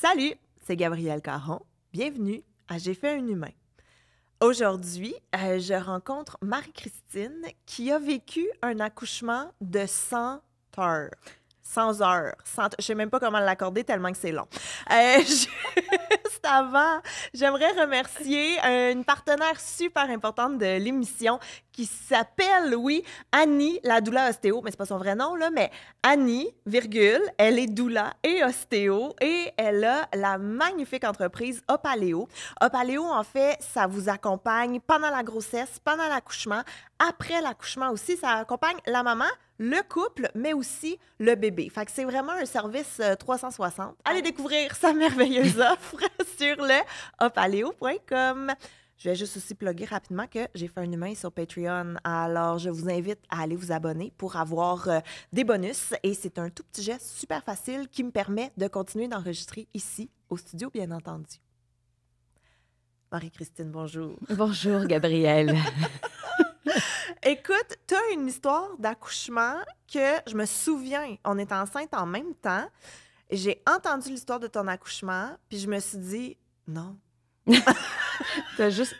Salut, c'est Gabrielle Caron. Bienvenue à J'ai fait un humain. Aujourd'hui, je rencontre Marie-Christine qui a vécu un accouchement de 100 heures. 100 heures. Je ne sais même pas comment l'accorder tellement que c'est long. Juste avant, j'aimerais remercier une partenaire super importante de l'émission qui s'appelle, oui, Annie, la doula ostéo, mais c'est pas son vrai nom, là, mais Annie, virgule, elle est doula et ostéo et elle a la magnifique entreprise Opaléo. Opaléo, en fait, ça vous accompagne pendant la grossesse, pendant l'accouchement, après l'accouchement aussi, ça accompagne la maman, le couple, mais aussi le bébé. Fait que c'est vraiment un service 360. Allez découvrir sa merveilleuse offre sur le opaleo.com. Je vais juste aussi plugger rapidement que j'ai fait un humain sur Patreon. Alors, je vous invite à aller vous abonner pour avoir des bonus. Et c'est un tout petit geste super facile qui me permet de continuer d'enregistrer ici, au studio, bien entendu. Marie-Christine, bonjour. Bonjour, Gabrielle. Écoute, tu as une histoire d'accouchement que je me souviens, on est enceinte en même temps. J'ai entendu l'histoire de ton accouchement, puis je me suis dit, non. Tu as juste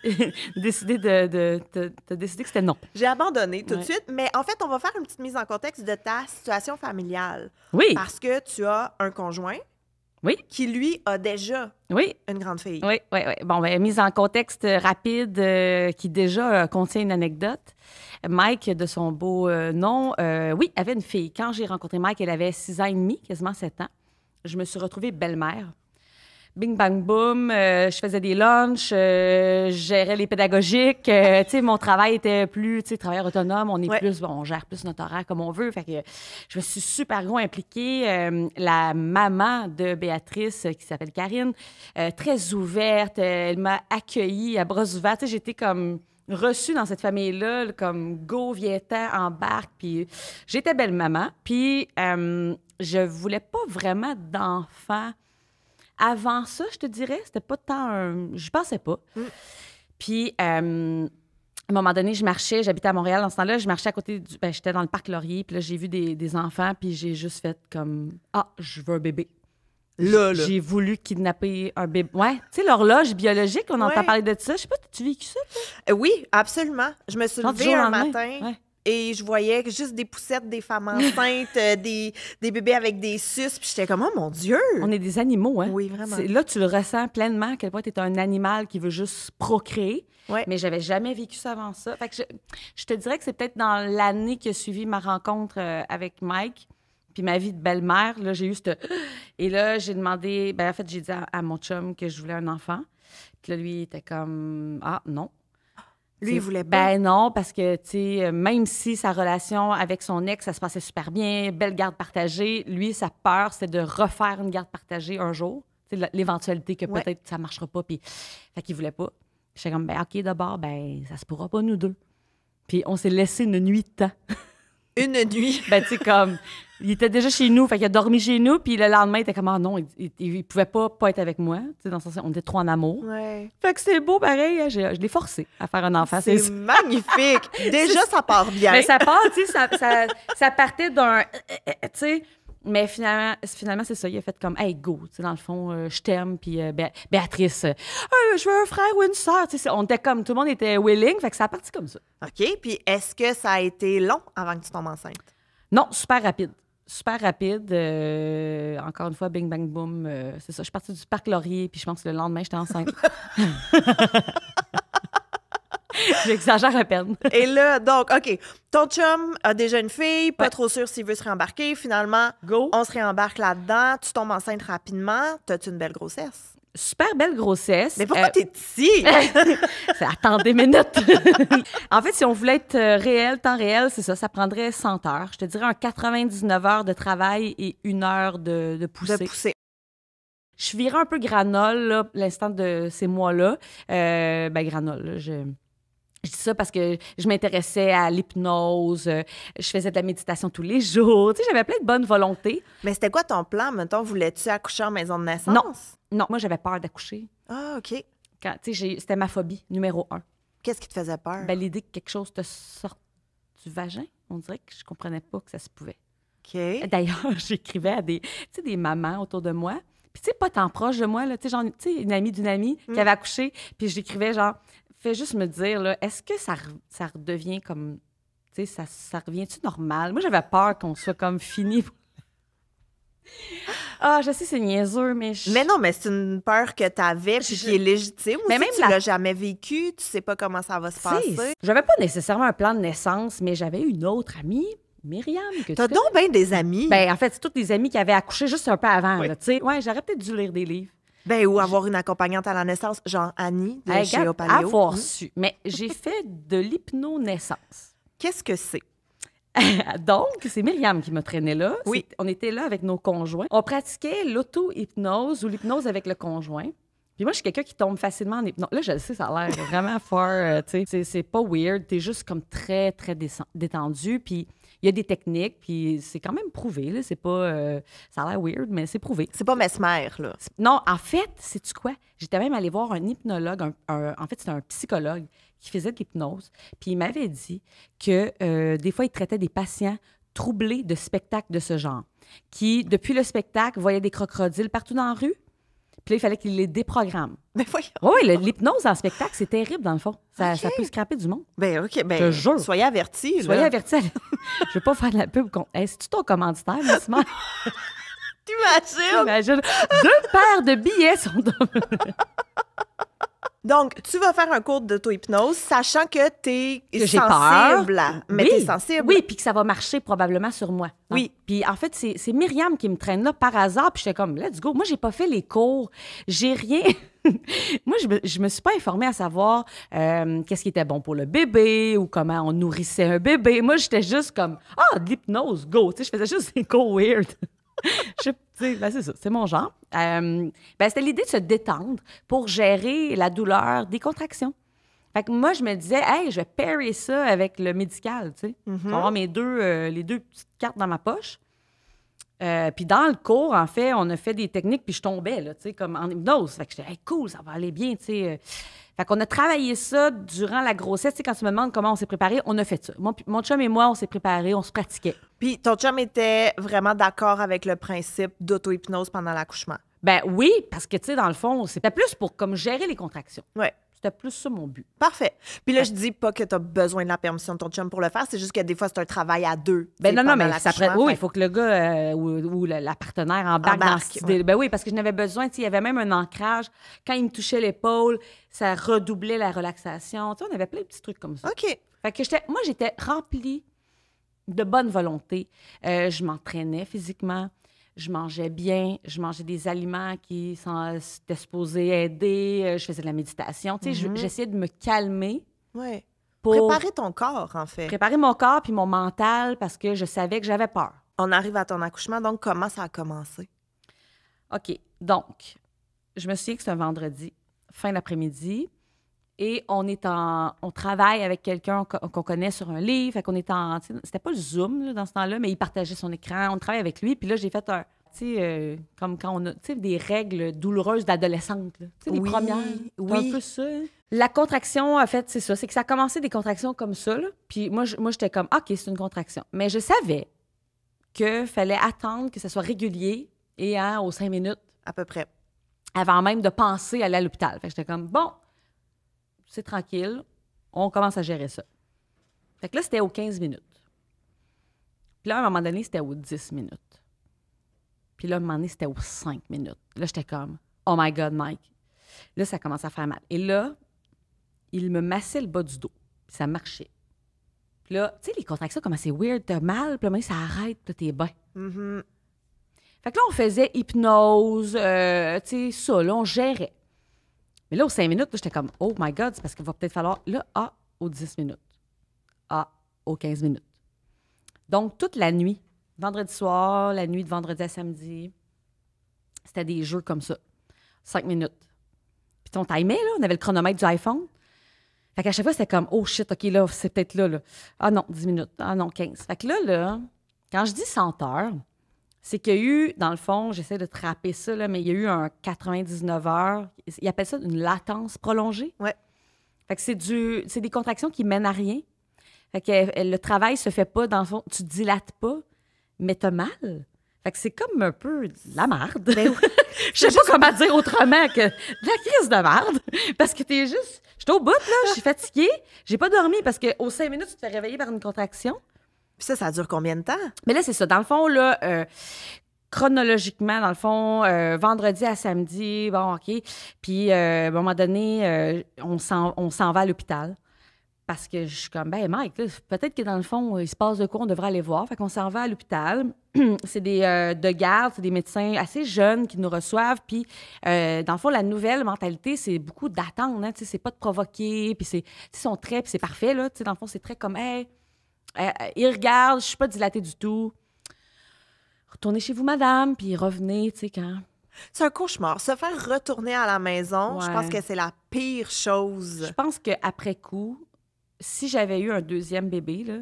décidé t'as décidé que c'était non. J'ai abandonné tout de Ouais. suite, mais en fait, on va faire une petite mise en contexte de ta situation familiale. Oui, Parce que tu as un conjoint oui, qui, lui, a déjà oui, une grande fille. oui, oui, oui. Bon, ben, mise en contexte rapide qui déjà contient une anecdote. Mike, de son beau nom, oui, avait une fille. Quand j'ai rencontré Mike, elle avait 6 ans et demi, quasiment 7 ans. Je me suis retrouvée belle-mère. Bing, bang, boom. Je faisais des lunchs, je gérais les pédagogiques. Tu sais, mon travail était plus, tu sais, travailleur autonome. On est Ouais. plus, bon, on gère plus notre horaire comme on veut. Fait que je me suis super gros impliquée. La maman de Béatrice, qui s'appelle Karine, très ouverte. Elle m'a accueillie à bras ouverts. Tu sais, j'étais comme reçue dans cette famille-là, là, comme go, viens-t'en, embarque. Puis j'étais belle maman. Puis je voulais pas vraiment d'enfant. Avant ça, je te dirais, c'était pas tant un... J'y pensais pas. Puis, à un moment donné, je marchais, j'habitais à Montréal dans ce temps-là, je marchais à côté du... Ben, j'étais dans le parc Laurier, puis là, j'ai vu des enfants, puis j'ai juste fait comme... Ah, je veux un bébé. Là. J'ai voulu kidnapper un bébé. Ouais, tu sais, l'horloge biologique, on entend Ouais. parler de ça. Je sais pas, as-tu vécu ça, toi? Oui, absolument. Je me suis Genre du levée jour au un lendemain? matin Ouais. et je voyais juste des poussettes, des femmes enceintes, des bébés avec des suces, puis j'étais comme, oh mon Dieu! On est des animaux, hein? Oui, vraiment. Là, tu le ressens pleinement, à quel point tu es un animal qui veut juste procréer. Ouais. Mais j'avais jamais vécu ça avant ça. Fait que je te dirais que c'est peut-être dans l'année qui a suivi ma rencontre avec Mike, puis ma vie de belle-mère, là, j'ai eu cette... Et là, j'ai demandé... Ben, en fait, j'ai dit à mon chum que je voulais un enfant. Puis là, lui, il était comme... Ah, non. Lui, il voulait pas. Ben non, parce que, tu sais, même si sa relation avec son ex, ça se passait super bien, belle garde partagée, lui, sa peur, c'est de refaire une garde partagée un jour. Tu sais, l'éventualité que Ouais. peut-être ça marchera pas, puis... Fait qu'il voulait pas. J'étais comme, ben OK, d'abord, ben ça se pourra pas, nous deux. Puis on s'est laissé une nuit de temps. Une nuit. Ben, tu sais, comme... Il était déjà chez nous, fait qu'il a dormi chez nous, puis le lendemain, il était comme, ah non, il pouvait pas être avec moi. Tu sais, dans le sens, on était trop en amour. Ouais. Fait que c'est beau, pareil. Je l'ai forcé à faire un enfant. C'est magnifique. Déjà, ça part bien. Mais ça part, tu sais, ça partait d'un... tu sais, mais finalement, c'est ça. Il a fait comme, hey, go, tu sais, dans le fond, je t'aime, puis Béatrice, je veux un frère ou une sœur. Tu sais, on était comme, tout le monde était willing, fait que ça a parti comme ça. OK. Puis est-ce que ça a été long avant que tu tombes enceinte? Non, super rapide. Super rapide. Encore une fois, bing, bang, boom. C'est ça. Je suis partie du parc Laurier, puis je pense que le lendemain, j'étais enceinte. J'exagère à peine. Et là, donc, OK. Ton chum a déjà une fille, pas Ouais. trop sûr s'il veut se réembarquer. Finalement, Go. on se réembarque là-dedans. Tu tombes enceinte rapidement. T'as-tu une belle grossesse? Super belle grossesse. Mais pourquoi t'es ici? Attendez une minute. En fait, si on voulait être réel, temps réel, c'est ça. Ça prendrait 100 heures. Je te dirais un 99 heures de travail et 1 heure de poussée. De pousser. Je virais un peu granole, là, l'instant de ces mois-là. Ben, granole, là, je dis ça parce que je m'intéressais à l'hypnose, je faisais de la méditation tous les jours. Tu sais, j'avais plein de bonne volonté. Mais c'était quoi ton plan? Mettons, voulais-tu accoucher en maison de naissance? Non. Non, moi, j'avais peur d'accoucher. Ah, OK. Tu sais, c'était ma phobie, numéro 1. Qu'est-ce qui te faisait peur? Ben, l'idée que quelque chose te sorte du vagin, on dirait que je comprenais pas que ça se pouvait. OK. D'ailleurs, j'écrivais à des mamans autour de moi. Puis, tu sais, pas tant proche de moi, là, tu sais, genre, tu sais, une amie d'une amie qui avait accouché, puis je l'écrivais, genre, fais juste me dire, là, est-ce que ça redevient comme, tu sais, ça revient-tu normal? Moi, j'avais peur qu'on soit comme fini. Ah, je sais, c'est niaiseux, mais... Mais non, mais c'est une peur que t'avais, puis qui est légitime. Mais Aussi, même tu l'as jamais vécu, tu sais pas comment ça va se passer. J'avais pas nécessairement un plan de naissance, mais j'avais une autre amie, Myriam, que T'as tu donc bien des amis. Ben, en fait, c'est toutes des amies qui avaient accouché juste un peu avant, Oui. là, tu sais. Ouais, j'aurais peut-être dû lire des livres. Ben, ou avoir une accompagnante à la naissance, genre Annie de chez Opaléo. Avoir su. Mais j'ai fait de l'hypnonaissance. Qu'est-ce que c'est? Donc, c'est Myriam qui me traînait là. Oui. On était là avec nos conjoints. On pratiquait l'auto-hypnose ou l'hypnose avec le conjoint. Puis moi, je suis quelqu'un qui tombe facilement en hypnose. Là, je le sais, ça a l'air vraiment fort, tu sais. C'est pas weird. T'es juste comme très, très détendu. Puis il y a des techniques, puis c'est quand même prouvé, là. C'est pas... ça a l'air weird, mais c'est prouvé. C'est pas mesmer, là. Non, en fait, sais-tu quoi? J'étais même allée voir un hypnologue, en fait, c'était un psychologue qui faisait de l'hypnose, puis il m'avait dit que des fois, il traitait des patients troublés de spectacles de ce genre, qui, depuis le spectacle, voyaient des crocodiles partout dans la rue, puis là, il fallait qu'il les déprogramme. Ben voyons. Oui, l'hypnose en spectacle, c'est terrible, dans le fond. Ça peut scraper du monde. Ben OK, ben Je te jure. soyez avertis, là. Soyez avertis. Je vais pas faire de la pub contre... Hey, c'est-tu ton commanditaire, Simon? T'imagines? Imagine, 2 paires de billets sont dans... Donc, tu vas faire un cours d'auto-hypnose, sachant que t'es Que j'ai sensible. peur. Mais Oui. t'es sensible. Oui, puis que ça va marcher probablement sur moi. Non? Oui. Puis en fait, c'est Myriam qui me traîne là par hasard, puis j'étais comme, let's go. Moi, j'ai pas fait les cours. J'ai rien... Moi, je me suis pas informée à savoir qu'est-ce qui était bon pour le bébé ou comment on nourrissait un bébé. Moi, j'étais juste comme, de l'hypnose, go. Tu sais, je faisais juste des cours weird. Tu sais, ben c'est ça, c'est mon genre. Ben c'était l'idée de se détendre pour gérer la douleur des contractions. Fait que moi, je me disais, hey, je vais pairer ça avec le médical, tu sais. Je vais avoir les deux petites cartes dans ma poche. Puis dans le cours, en fait, on a fait des techniques, puis je tombais, là, tu sais, comme en hypnose. Fait que j'étais, hey, cool, ça va aller bien, tu sais. Fait qu'on a travaillé ça durant la grossesse. Tu sais, quand tu me demandes comment on s'est préparé, on a fait ça. Mon chum et moi, on s'est préparés, on se pratiquait. Puis ton chum était vraiment d'accord avec le principe d'auto-hypnose pendant l'accouchement. Ben oui, parce que, tu sais, dans le fond, c'était plus pour comme gérer les contractions. Ouais. C'était plus ça mon but. Parfait. Puis là, je dis pas que tu as besoin de la permission de ton chum pour le faire, c'est juste que des fois, c'est un travail à deux. Ben non, pendant mais ça l'accouchement. oui, il faut que le gars ou la partenaire embarque dans cette idée. ouais. Ben oui, parce que je n'avais besoin, tu sais, il y avait même un ancrage. Quand il me touchait l'épaule, ça redoublait la relaxation. Tu sais, on avait plein de petits trucs comme ça. OK. Fait que j'étais remplie de bonne volonté. Je m'entraînais physiquement. Je mangeais bien, je mangeais des aliments qui étaient supposés aider, je faisais de la méditation. Tu sais, j'essayais de me calmer Ouais. pour Préparer ton corps, en fait. préparer mon corps puis mon mental parce que je savais que j'avais peur. On arrive à ton accouchement, donc comment ça a commencé? OK, donc, je me souviens que c'est un vendredi, fin d'après-midi, et on travaille avec quelqu'un qu'on connaît sur un livre, fait qu'on est c'était pas le Zoom là, dans ce temps-là, mais il partageait son écran, on travaille avec lui, puis là, j'ai fait comme quand on a, des règles douloureuses d'adolescente, là. Tu sais, les Oui, premières, oui. un peu ça. La contraction, en fait, c'est ça, c'est que ça a commencé des contractions comme ça, là, puis moi, j'étais comme, OK, c'est une contraction. Mais je savais qu'il fallait attendre que ça soit régulier et aux 5 minutes, À peu près. avant même de penser à aller à l'hôpital. Fait que j'étais comme, bon, c'est tranquille, on commence à gérer ça. Fait que là, c'était aux 15 minutes. Puis là, à un moment donné, c'était aux 10 minutes. Puis là, à un moment donné, c'était aux 5 minutes. Là, j'étais comme, oh my God, Mike. Là, ça commence à faire mal. Et là, il me massait le bas du dos. Puis ça marchait. Puis là, tu sais, les contractions, comment c'est weird, t'as mal, puis là, ça arrête, puis là, t'es bien. Mhm. Fait que là, on faisait hypnose, tu sais, ça, là, on gérait. Mais là, aux 5 minutes, là, j'étais comme, oh my God, c'est parce qu'il va peut-être falloir, là, aux 10 minutes. Aux 15 minutes. Donc, toute la nuit, vendredi soir, la nuit de vendredi à samedi, c'était des jeux comme ça. 5 minutes. Puis on timait, là, on avait le chronomètre du iPhone. Fait qu'à chaque fois, c'était comme, oh shit, OK, là, c'est peut-être là. Ah non, 10 minutes. Ah non, 15. Fait que là, quand je dis 100 heures, c'est qu'il y a eu, dans le fond, j'essaie de trapper ça, là, mais il y a eu un 99 heures. Ils appellent ça une latence prolongée. Ouais. Fait que c'est des contractions qui mènent à rien. Fait que le travail se fait pas, dans le fond, tu dilates pas, mais t'as mal. Fait que c'est comme un peu de la marde. Ben oui. Je sais pas comment dire autrement que de la crise de marde. Parce que t'es juste... J'étais au bout, là, je suis fatiguée. J'ai pas dormi parce qu'aux 5 minutes, tu te fais réveiller par une contraction. Puis ça dure combien de temps? Mais là, c'est ça. Dans le fond, là, chronologiquement, dans le fond, vendredi à samedi, bon, OK. Puis, à un moment donné, on s'en va à l'hôpital. Parce que je suis comme, ben Mike, là, peut-être que dans le fond, il se passe de quoi, on devrait aller voir. Fait qu'on s'en va à l'hôpital. C'est des de garde, c'est des médecins assez jeunes qui nous reçoivent. Puis, dans le fond, la nouvelle mentalité, c'est beaucoup d'attendre. Hein, c'est pas de provoquer. Puis, ils sont très, puis c'est parfait. Là, dans le fond, c'est très comme, hey, ils regardent, je suis pas dilatée du tout. Retournez chez vous, madame, puis revenez, tu sais, quand. C'est un cauchemar. Se faire retourner à la maison, je pense Ouais. que c'est la pire chose. Je pense qu'après coup, si j'avais eu un deuxième bébé, là,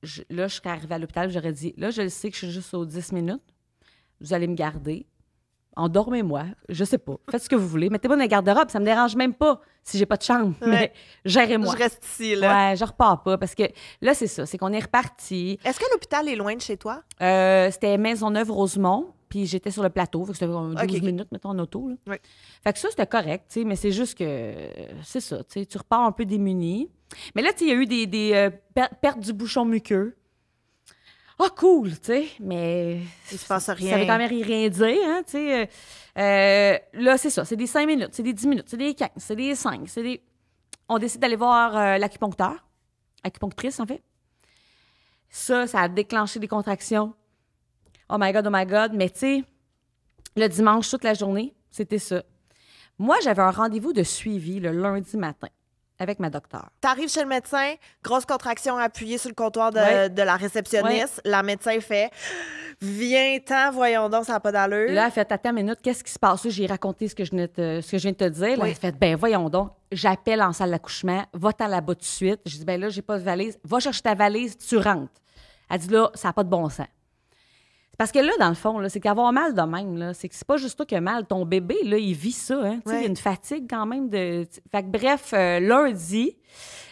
je serais arrivée à l'hôpital, j'aurais dit, là, je le sais que je suis juste aux 10 minutes, vous allez me garder, endormez-moi, je sais pas, faites ce que vous voulez, mettez-moi dans la garde-robe, ça me dérange même pas si j'ai pas de chambre, Ouais. mais gérez-moi. Je reste ici, là. Ouais, je repars pas, parce que là, c'est ça, c'est qu'on est reparti. Est-ce que l'hôpital est loin de chez toi? C'était Maisonneuve-Rosemont, puis j'étais sur le plateau, fait que c'était 12 Ok. minutes, mettons, en auto. Là. Oui. Fait que ça, c'était correct, tu sais, mais c'est juste que, c'est ça, tu sais, tu repars un peu démuni. Mais là, tu sais, il y a eu des pertes du bouchon muqueux. Ah, cool, tu sais, mais... Il se passe rien. Ça veut quand même rien dire, hein, tu sais. Là, c'est ça, c'est des 5 minutes, c'est des 10 minutes, c'est des 15, c'est des 5, c'est des... On décide d'aller voir l'acupuncteur, acupunctrice, en fait. Ça a déclenché des contractions. Oh my God, mais tu sais, le dimanche, toute la journée, c'était ça. Moi, j'avais un rendez-vous de suivi le lundi matin avec ma docteure. T'arrives chez le médecin, grosse contraction appuyée sur le comptoir Ouais. de la réceptionniste. La médecin fait « Viens-t'en, voyons donc, ça n'a pas d'allure. » Là, elle fait, attends une minute, qu'est-ce qui se passe? Là, j'ai raconté ce que je viens de te dire. Là, Oui. elle fait, ben voyons donc, j'appelle en salle d'accouchement, va-t'en là-bas tout de suite. Je dis, ben là, j'ai pas de valise. Va chercher ta valise, tu rentres. Elle dit, là, ça n'a pas de bon sens. Parce que là, dans le fond, là, c'est qu'avoir mal de même, là, c'est que c'est pas juste toi qui as mal. Ton bébé, là, il vit ça. Hein? Tu sais, il y a une fatigue quand même. Fait que bref, lundi,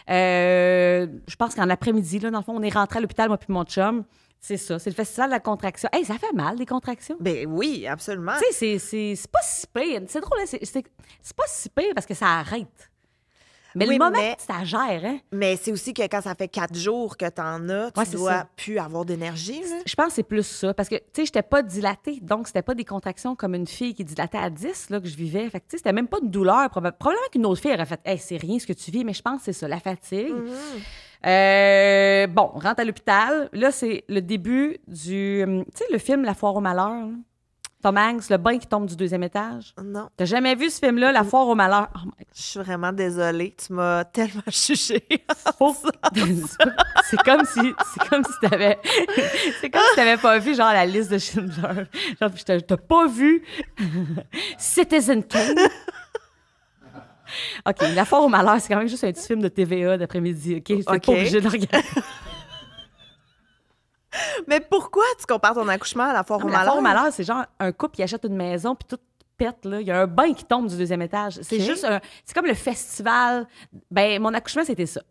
je pense qu'en après-midi, là, dans le fond, on est rentré à l'hôpital, moi puis mon chum. C'est ça, c'est le festival de la contraction. Hey, ça fait mal, des contractions. Ben oui, absolument. Tu sais, c'est pas si pire. C'est drôle, hein? C'est pas si pire parce que ça arrête. Mais Oui, le moment mais- que ça gère, hein? Mais c'est aussi que quand ça fait 4 jours que t'en as, tu Ouais, c'est dois ça. plus avoir d'énergie. Là. Je pense que c'est plus ça. Parce que, tu sais, j'étais pas dilatée. Donc, c'était pas des contractions comme une fille qui dilatait à 10 là, que je vivais. Fait que, tu sais, c'était même pas une douleur. Probablement qu'une autre fille aurait fait, hey, c'est rien ce que tu vis. Mais je pense que c'est ça, la fatigue. Bon, on rentre à l'hôpital. Là, c'est le début du. Tu sais, le film La foire au malheur. Là? Tom Hanks, le bain qui tombe du 2e étage. Non, T'as jamais vu ce film-là, La foire au malheur? Oh my God. je suis vraiment désolée. Tu m'as tellement chuché. C'est comme si t'avais c'est comme si t'avais pas vu genre la liste de Schindler. Genre t'as pas vu Citizen Kane. OK, La foire au malheur, c'est quand même juste un petit film de TVA d'après-midi, OK? C'est OK. pas obligé de le regarder. Mais pourquoi tu compares ton accouchement à la foire au La foire malheur? au malheur, c'est genre un couple qui achète une maison puis tout pète, là. Il y a un bain qui tombe du 2e étage. C'est OK. juste c'est comme le festival. Ben, mon accouchement, c'était ça.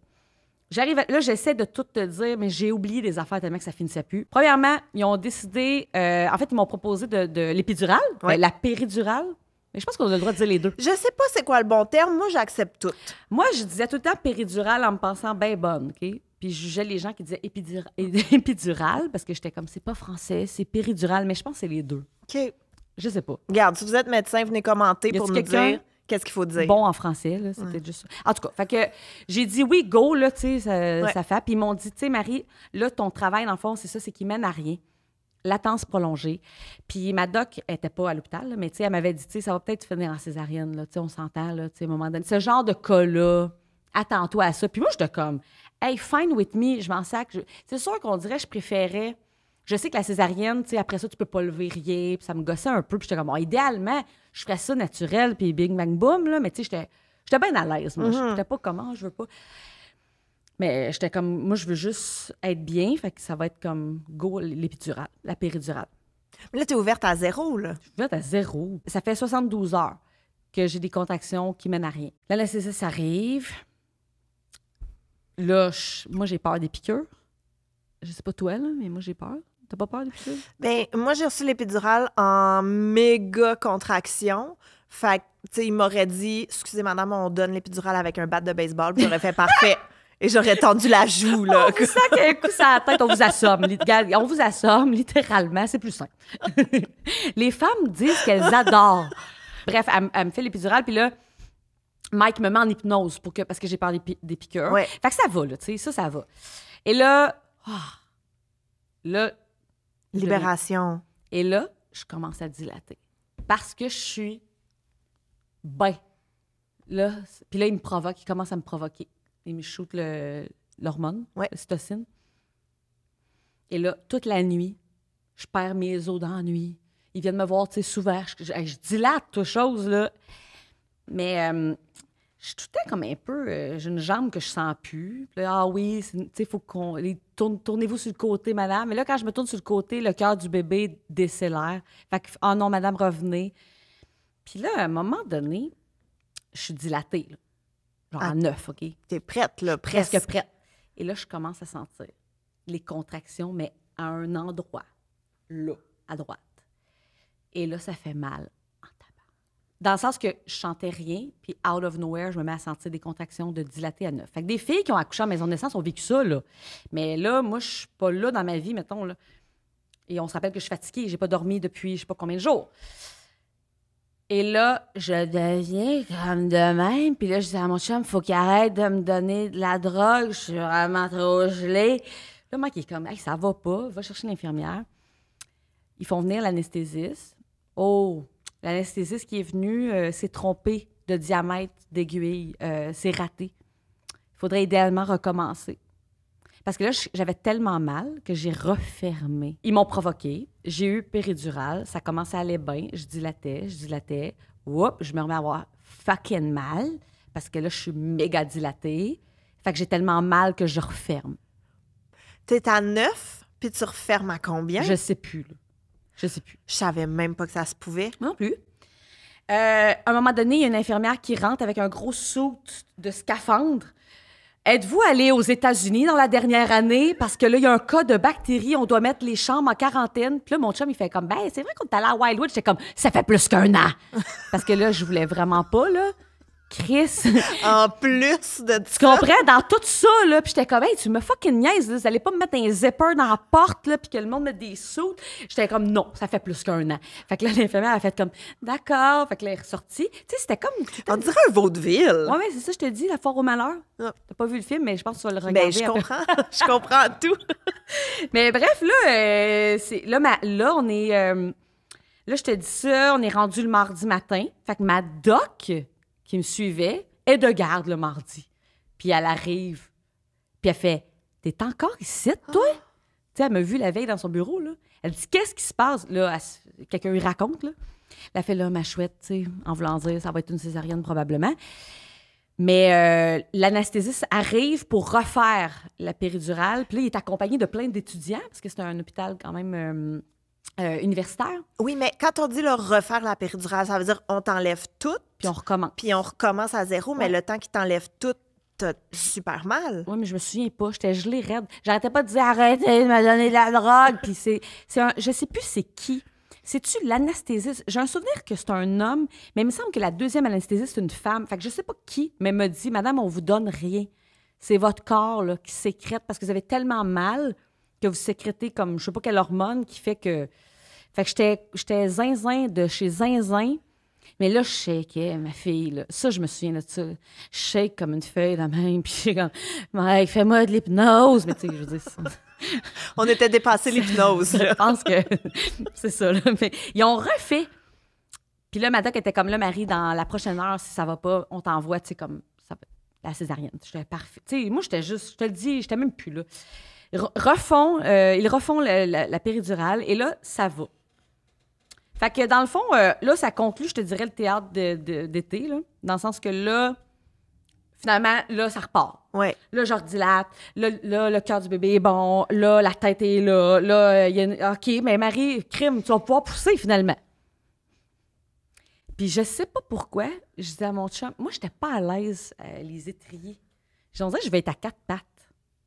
Là, j'essaie de tout te dire, mais j'ai oublié des affaires tellement que ça finissait plus. Premièrement, ils ont décidé, en fait, ils m'ont proposé de l'épidurale, Ouais. la péridurale. Mais je pense qu'on a le droit de dire les deux. Je sais pas c'est quoi le bon terme. Moi, j'accepte tout. Moi, je disais tout le temps péridurale en me pensant bien bonne, OK? Puis je jugeais les gens qui disaient épidurale parce que j'étais comme, c'est pas français, c'est péridurale, mais je pense que c'est les deux. OK. Je sais pas. Regarde, si vous êtes médecin, venez commenter Y a-t-il pour nous quelqu'un dire qu'est-ce qu'il faut dire. Bon en français, là, c'était juste ça. En tout cas, fait que j'ai dit oui, go, là, tu sais, ça fait. Puis ils m'ont dit, tu sais, Marie, là, ton travail, dans le fond, c'est ça, c'est qu'il mène à rien. Latence prolongée. Puis ma doc était pas à l'hôpital, là, mais tu sais, elle m'avait dit, tu sais, ça va peut-être finir en césarienne, là, tu sais, on s'entend, là, tu sais, à un moment donné. Ce genre de cas-là, attends-toi à ça. Puis moi, j'étais comme, hey, fine with me, je m'en sac. C'est sûr qu'on dirait, je préférais. Je sais que la césarienne, tu sais, après ça, tu peux pas lever rien, puis ça me gossait un peu, puis j'étais comme, bon, idéalement, je ferais ça naturel, puis bing, bang, boom, là, mais tu sais, j'étais bien à l'aise, moi. J'étais pas comment, je veux pas. Mais j'étais comme, moi, je veux juste être bien, fait que ça va être comme, go, l'épidurale, la péridurale. Mais là, t'es ouverte à 0, là. Je vais être à 0. Ça fait 72 heures que j'ai des contractions qui mènent à rien. L'anesthésiste arrive. Là, moi, j'ai peur des piqûres. Je sais pas toi, là, mais moi, j'ai peur. T'as pas peur d'épidurale? Ben, moi, j'ai reçu l'épidurale en méga contraction. Fait que, tu sais, il m'aurait dit, excusez, madame, on donne l'épidurale avec un bat de baseball. Puis j'aurais fait parfait. Et j'aurais tendu la joue, là. On vous sac un coup sur la tête, on vous assomme. On vous assomme, littéralement. C'est plus simple. Les femmes disent qu'elles adorent. Bref, elle me fait l'épidurale, puis là, Mike me met en hypnose parce que j'ai peur des piqûres. Ouais. Fait que ça va, là, tu sais, ça va. Et là, là... Libération. Et là, je commence à dilater. Parce que je suis ben. Là, puis là, il commence à me provoquer. Il me shoot l'hormone, l'ocytocine. Et là, toute la nuit, je perds mes os dans la nuit. Ils viennent me voir, tu sais, souvent. Je dilate, toute chose, là. Mais je suis tout le temps comme un peu... j'ai une jambe que je sens plus. Puis là, tu sais, il faut qu'on... Tournez-vous sur le côté, madame. Mais là, quand je me tourne sur le côté, le cœur du bébé décélère. Fait que, oh non, madame, revenez. Puis là, à un moment donné, je suis dilatée, là. Genre à 9, OK? T'es prête, là, Presque prête. Et là, je commence à sentir les contractions, mais à un endroit, là, à droite. Et là, ça fait mal en tabac. Dans le sens que je sentais rien, puis out of nowhere, je me mets à sentir des contractions de dilaté à 9. Fait que des filles qui ont accouché en maison de naissance ont vécu ça, là. Mais là, moi, je suis pas là dans ma vie, mettons, là. Et on se rappelle que je suis fatiguée, j'ai pas dormi depuis je sais pas combien de jours. Et là, je deviens comme de même. Puis là, je dis à mon chum, faut qu'il arrête de me donner de la drogue. Je suis vraiment trop gelée. Là, moi, qui est comme, hey, ça va pas, va chercher l'infirmière. Ils font venir l'anesthésiste. Oh, l'anesthésiste qui est venu s'est trompé de diamètre d'aiguille. C'est raté. Il faudrait idéalement recommencer. Parce que là, j'avais tellement mal que j'ai refermé. Ils m'ont provoqué. J'ai eu péridurale. Ça commençait à aller bien. Je dilatais. Oups, je me remets à avoir fucking mal. Parce que là, je suis méga dilatée. Fait que j'ai tellement mal que je referme. T'es à 9, puis tu refermes à combien? Je sais plus, là. Je sais plus. Je savais même pas que ça se pouvait. Non plus. À un moment donné, il y a une infirmière qui rentre avec un gros suit de scaphandre. Êtes-vous allé aux États-Unis dans la dernière année? Parce que là, il y a un cas de bactéries, on doit mettre les chambres en quarantaine. Puis là, mon chum, il fait comme, ben, c'est vrai qu'on est allé à Wildwood. J'étais comme, ça fait plus qu'1 an. Parce que là, je voulais vraiment pas, là. Chris. En plus de Tu comprends? Dans tout ça, là, puis j'étais comme, hey, tu me fucking niaises, là. Vous allez pas me mettre un zipper dans la porte, là, puis que le monde mette des sous. J'étais comme, non, ça fait plus qu'1 an. Fait que là, l'infirmière a fait comme, d'accord. Fait que là, elle est ressortie. Tu sais, c'était comme. On dirait un vaudeville. Ouais, c'est ça, je te dis, La Foire au malheur. Ah. T'as pas vu le film, mais je pense que tu vas le regarder. Ben, je comprends. Je comprends tout. Mais bref, là, là, on est. Là, je te dis ça, on est rendu le mardi matin. Fait que ma doc qui me suivait est de garde le mardi. Puis elle arrive, puis elle fait, t'es encore ici, toi? Tu sais, elle m'a vu la veille dans son bureau, là. Elle dit, qu'est-ce qui se passe? Là, quelqu'un lui raconte, là. Elle fait, là, ma chouette, tu sais, en voulant dire, ça va être une césarienne probablement. Mais l'anesthésiste arrive pour refaire la péridurale. Puis là, il est accompagné de plein d'étudiants, parce que c'est un hôpital quand même universitaire. Oui, mais quand on dit là, refaire la péridurale, ça veut dire on t'enlève tout. Puis on recommence. Puis on recommence à zéro, mais le temps qu'ils t'enlèvent tout, t'as super mal. Oui, mais je me souviens pas. J'étais gelée raide. J'arrêtais pas de dire arrêtez de me donner de la drogue. Puis je sais plus c'est qui. C'est-tu l'anesthésiste? J'ai un souvenir que c'est un homme, mais il me semble que la deuxième anesthésiste, c'est une femme. Fait que je sais pas qui, mais me dit, madame, on vous donne rien. C'est votre corps là, qui sécrète parce que vous avez tellement mal que vous sécrétez comme je sais pas quelle hormone qui fait que. Fait que j'étais zinzin de chez zinzin. Mais là, je shakeais, ma fille. Là. Ça, je me souviens de ça. Je shake comme une feuille de même. Puis je suis comme, Mike, fais-moi de l'hypnose. Mais tu sais, je veux dire ça. On était dépassé l'hypnose. Je pense que c'est ça. Là. Mais ils ont refait. Puis là, ma doc était comme là, Marie, dans la prochaine heure, si ça va pas, on t'envoie, tu sais, comme ça, la césarienne. J'étais parfait. Tu sais, moi, j'étais juste, je te le dis, j'étais même plus là. Ils refont la péridurale et là, ça va. Fait que dans le fond, là, ça conclut, je te dirais, le théâtre d'été, là, dans le sens que là, finalement, là, ça repart. Ouais. Là, je redilate. Là, le cœur du bébé est bon. Là, la tête est là. Là, il y a une... OK, mais Marie, crime, tu vas pouvoir pousser, finalement. Puis je sais pas pourquoi, je disais à mon chum, moi, j'étais pas à l'aise les étrier. Je disais, je vais être à 4 pattes.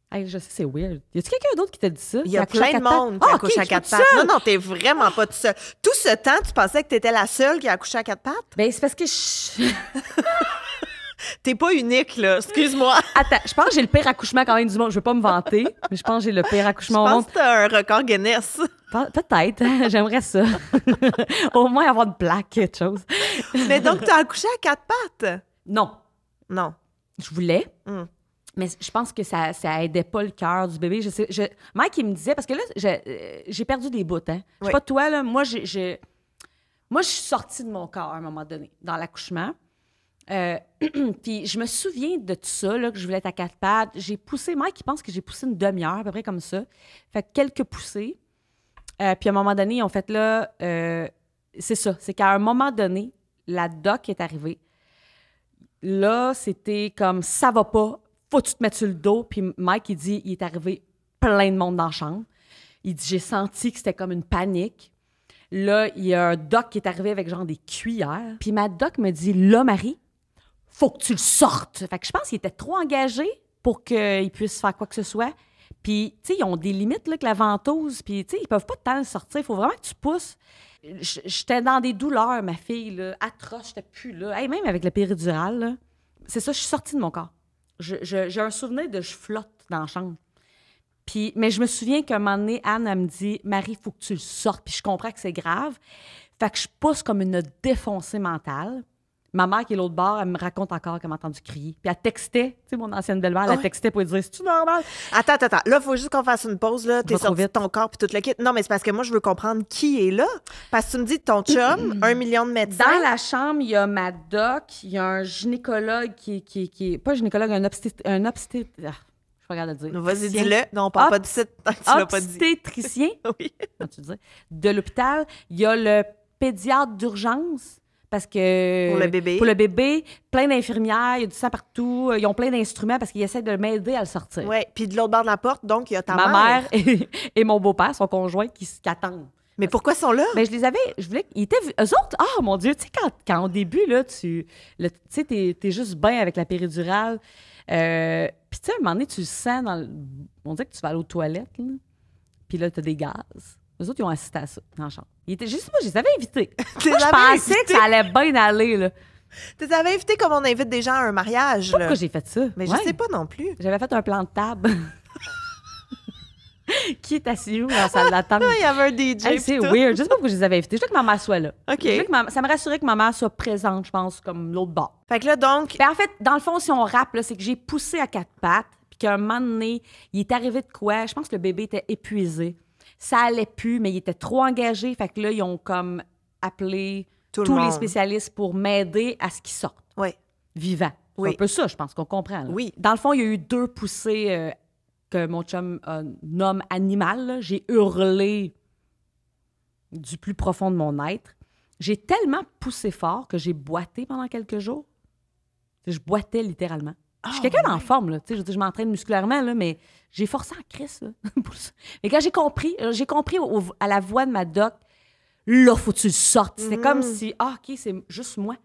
Hey, je sais, c'est weird. Y a-tu quelqu'un d'autre qui t'a dit ça? Il y a plein de monde qui accouche à quatre pattes. Non, t'es vraiment pas tout seul. Tout ce temps, tu pensais que t'étais la seule qui a accouché à quatre pattes? Ben, c'est parce que T'es pas unique, là. Excuse-moi. Attends, je pense que j'ai le pire accouchement quand même du monde. Je veux pas me vanter, mais je pense que j'ai le pire accouchement au monde. Je pense que t'as un record Guinness. Peut-être. J'aimerais ça. Au moins avoir une plaque, quelque chose. Mais donc, t'as accouché à quatre pattes? Non. Non. Je voulais. Mais je pense que ça aidait pas le cœur du bébé. Mike, il me disait, parce que là, j'ai perdu des bouts, hein. Je sais pas toi, là, moi, je suis sortie de mon corps à un moment donné, dans l'accouchement. Puis je me souviens de tout ça, là, que je voulais être à quatre pattes. J'ai poussé, Mike, il pense que j'ai poussé une demi-heure, à peu près comme ça. Fait quelques poussées. Puis à un moment donné, ils ont fait là, c'est ça, c'est qu'à un moment donné, la doc est arrivée. Là, c'était comme, ça va pas, faut que tu te mettes sur le dos. Puis Mike, il dit, il est arrivé plein de monde dans la chambre. Il dit, j'ai senti que c'était comme une panique. Là, il y a un doc qui est arrivé avec genre des cuillères. Puis ma doc me dit, là, Marie, faut que tu le sortes. Fait que je pense qu'il était trop engagé pour qu'il puisse faire quoi que ce soit. Puis, tu sais, ils ont des limites, là, que la ventouse. Puis, tu sais, ils peuvent pas tant le sortir. Il faut vraiment que tu pousses. J'étais dans des douleurs, ma fille, là, atroce. J'étais plus là. Hey, même avec le péridurale, là, c'est ça, je suis sortie de mon corps. J'ai un souvenir de je flotte dans la chambre. Puis, mais je me souviens qu'un moment donné, Anne, elle me dit « Marie, il faut que tu le sortes. » Puis je comprends que c'est grave. Fait que je pousse comme une défoncée mentale. Ma mère, qui est l'autre bord, elle me raconte encore qu'elle m'a entendu crier. Puis elle textait, tu sais, mon ancienne belle-mère, elle textait pour lui dire « C'est-tu normal? » Attends. Là, il faut juste qu'on fasse une pause. Là. T'es sorti de ton corps puis toute la kit. Non, mais c'est parce que moi, je veux comprendre qui est là. Parce que tu me dis ton chum, 1 million de médecins. Dans la chambre, il y a ma doc, il y a un gynécologue qui est pas un gynécologue, un obstétricien. Je suis pas capable de le dire. Vas-y, dis-le. Non, on parle pas du site tant que tu l'as pas dit. Obstétricien. Oui. Comment tu dis? De l'hôpital. Il y a le pédiatre d'urgence. Parce que... Pour le bébé. Plein d'infirmières, il y a du sang partout. Ils ont plein d'instruments parce qu'ils essaient de m'aider à le sortir. Oui, puis de l'autre bord de la porte, donc, il y a ta mère. Ma mère et mon beau-père, son conjoint, qui attendent. Mais pourquoi ils sont là? Ben, je les avais... Je voulais... Ils étaient... Eux autres, mon Dieu, tu sais, quand au début, là, tu sais, t'es juste bien avec la péridurale. Puis, tu sais, à un moment donné, tu le sens dans le... On dirait que tu vas aller aux toilettes, là. Puis là, t'as des gaz. Eux autres, ils ont assisté à ça dans la chambre. Je sais pas, je les avais invités. Moi, je pensais que ça allait bien aller, là. Tu les avais invités comme on invite des gens à un mariage, je sais pas pourquoi j'ai fait ça. Mais je sais pas non plus. J'avais fait un plan de table. Qui est assis où dans la salle d'attente? Il y avait un DJ. Hey, c'est weird. Je sais pas pourquoi je les avais invités. Je veux que ma mère soit là. OK. Ça me rassurait que ma mère soit présente, je pense, comme l'autre bord. Fait que là, donc... Ben, en fait, dans le fond, si on rappe, là, c'est que j'ai poussé à quatre pattes, puis qu'à un moment donné, il est arrivé de quoi? Je pense que le bébé était épuisé. Ça allait plus, mais il était trop engagé. Fait que là, ils ont comme appelé tous les spécialistes pour m'aider à ce qu'il sorte. Oui. Vivant. C'est un peu ça, je pense qu'on comprend. Là. Oui. Dans le fond, il y a eu 2 poussées que mon chum nomme animal. Là. J'ai hurlé du plus profond de mon être. J'ai tellement poussé fort que j'ai boité pendant quelques jours. Je boitais littéralement. Je suis quelqu'un en forme, là. Je m'entraîne musculairement, là, mais j'ai forcé en crise, là, pour ça. Et quand j'ai compris à la voix de ma doc, là, faut que tu le sortes. C'était comme si, OK, c'est juste moi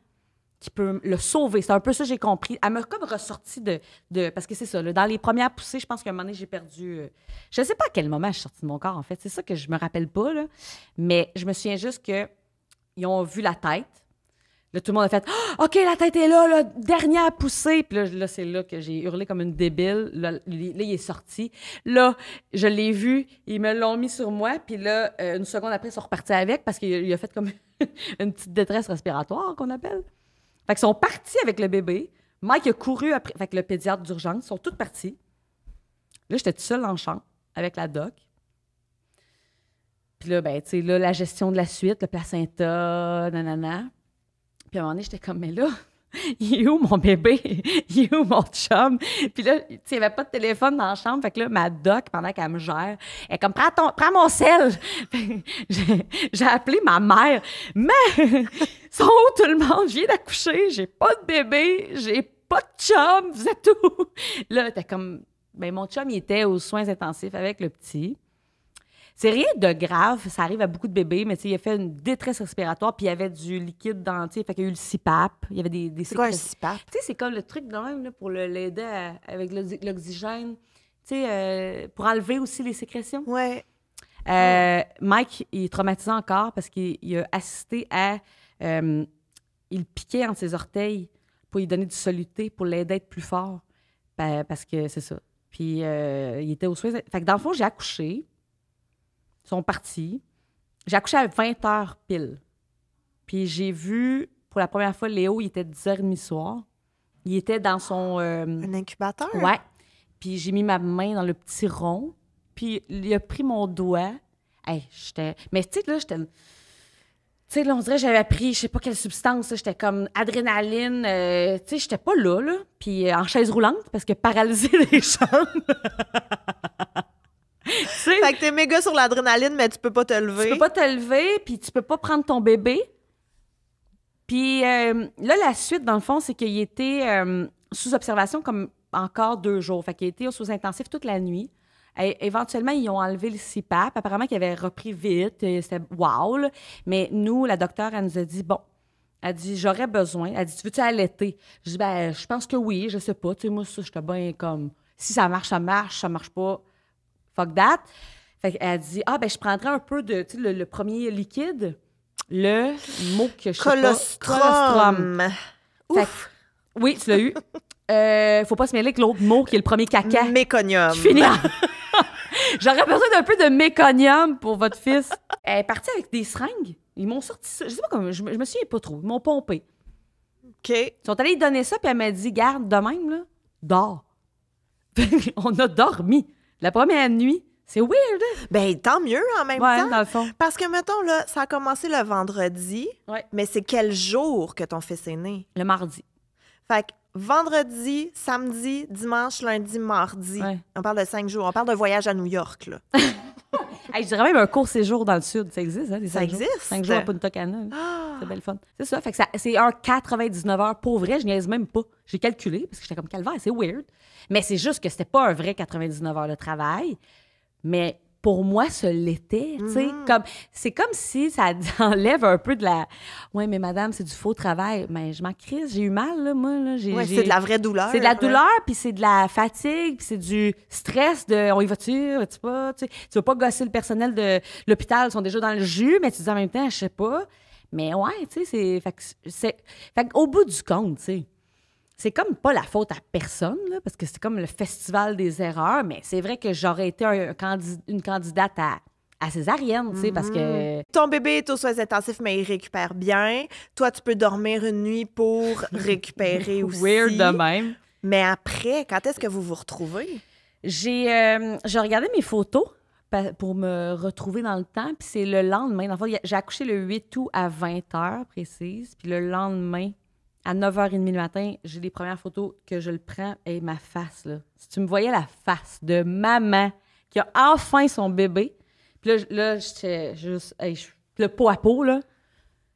qui peux le sauver. C'est un peu ça que j'ai compris. Elle m'a comme ressorti de parce que c'est ça, là, dans les premières poussées, je pense qu'à un moment donné, j'ai perdu... je ne sais pas à quel moment je suis sortie de mon corps, en fait. C'est ça que je me rappelle pas, là. Mais je me souviens juste qu'ils ont vu la tête. Là, tout le monde a fait « OK, la tête est là, dernière poussée. » Puis là, c'est là que j'ai hurlé comme une débile. Là, il est sorti. Là, je l'ai vu. Ils me l'ont mis sur moi. Puis là, une seconde après, ils sont repartis avec parce qu'il a fait comme une petite détresse respiratoire, qu'on appelle. Fait qu'ils sont partis avec le bébé. Mike a couru après, avec le pédiatre d'urgence. Ils sont tous partis. Là, j'étais toute seule dans le champ avec la doc. Puis là, ben, tu sais, là, la gestion de la suite, le placenta, nanana. Puis à un moment donné, j'étais comme, mais là, il est où mon bébé? Il est où mon chum? Puis là, tu sais, il n'y avait pas de téléphone dans la chambre. Fait que là, ma doc, pendant qu'elle me gère, elle est comme, prends mon sel. J'ai appelé ma mère. Mais, sont où tout le monde? Je viens d'accoucher, j'ai pas de bébé, j'ai pas de chum, vous êtes où? Là, t'es comme, ben mon chum, il était aux soins intensifs avec le petit. C'est rien de grave, ça arrive à beaucoup de bébés, mais il a fait une détresse respiratoire, puis il y avait du liquide dans, fait qu'il y a eu le CPAP, il y avait des c'est quoi un CPAP? Tu sais, c'est comme le truc de même là, pour l'aider avec l'oxygène. pour enlever aussi les sécrétions. Ouais. Mike, il est traumatisé encore parce qu'il a assisté à... il piquait entre ses orteils pour lui donner du soluté, pour l'aider à être plus fort. Parce que c'est ça. Puis il était aux soins. Fait que dans le fond, j'ai accouché. Ils sont partis. J'ai accouché à 20 heures pile. Puis j'ai vu, pour la première fois, Léo, il était 10h30 le soir. Il était dans son... Un incubateur? Ouais. Puis j'ai mis ma main dans le petit rond. Puis il a pris mon doigt. Hey, j'étais... Mais tu sais, là, j'étais... Tu sais, là, on dirait que j'avais pris, je sais pas quelle substance, là, j'étais comme adrénaline. Tu sais, j'étais pas là. Puis en chaise roulante, parce que paralysée des jambes. Fait que t'es méga sur l'adrénaline, mais tu peux pas te lever. Tu peux pas te lever, puis tu peux pas prendre ton bébé. Puis là, la suite, dans le fond, c'est qu'il était sous observation comme encore 2 jours. Fait qu'il était sous intensif toute la nuit. Et, éventuellement, ils ont enlevé le CPAP. Apparemment, qu'il avait repris vite. C'était wow, là. Mais nous, la docteure, elle nous a dit, bon, elle dit, j'aurais besoin. Elle dit, tu veux-tu allaiter? Je dis, ben, je pense que oui, je sais pas. Tu sais, moi, ça, j'étais bien comme, si ça marche, ça marche. Ça marche pas, fuck that. Fait qu'elle dit, ben, je prendrais un peu de, tu sais, le premier liquide, le mot que je sais pas. Colostrum. Ouf. Oui, tu l'as eu. Faut pas se mêler avec l'autre mot qui est le premier caca. Méconium. Qui finit en... J'aurais besoin d'un peu de méconium pour votre fils. Elle est partie avec des seringues. Ils m'ont sorti ça. Je sais pas comment, je me souviens pas trop. Ils m'ont pompé. OK. Ils sont allés lui donner ça, puis elle m'a dit, garde de même, là, dors. On a dormi. La première nuit. C'est weird, hein? Ben, tant mieux en même Ouais, temps. dans le fond. Parce que, mettons, là, ça a commencé le vendredi, Ouais. mais c'est quel jour que ton fils est né? Le mardi. Fait que vendredi, samedi, dimanche, lundi, mardi. Ouais. On parle de 5 jours. On parle d'un voyage à New York, là. Hey, je dirais même un court séjour dans le sud. Ça existe, hein? Des Ça 5 jours. existe? 5 jours à Punta Cana. Ah! C'est belle fun. C'est ça. Fait que c'est un 99 heures. Pour vrai, je niaise même pas. J'ai calculé parce que j'étais comme calvaire, c'est weird. Mais c'est juste que c'était pas un vrai 99 heures de travail. Mais pour moi, ce l'était. Tu sais, c'est comme si ça enlève un peu de la. Ouais, mais madame, c'est du faux travail. Mais je m'en crise. J'ai eu mal, là, moi. Là. Ouais, c'est de la vraie douleur. C'est de la douleur, puis c'est de la fatigue, puis c'est du stress de on y va-tu, vas-tu pas? Tu veux pas gosser le personnel de l'hôpital, ils sont déjà dans le jus, mais tu dis en même temps, je sais pas. Mais ouais, tu sais, fait qu'au bout du compte, tu sais, c'est comme pas la faute à personne, là, parce que c'est comme le festival des erreurs, mais c'est vrai que j'aurais été une candidate à césarienne, tu sais, parce que... Ton bébé est aux soins intensifs, mais il récupère bien. Toi, tu peux dormir une nuit pour récupérer aussi. Weird de même. Mais après, quand est-ce que vous vous retrouvez? J'ai regardé mes photos pour me retrouver dans le temps, puis c'est le lendemain. Dans le fond, j'ai accouché le 8 août à 20h précise, puis le lendemain, à 9h30 le matin, j'ai les premières photos que je le prends et ma face, là. Si tu me voyais la face de maman qui a enfin son bébé, puis là j'étais juste... le pot à pot, là.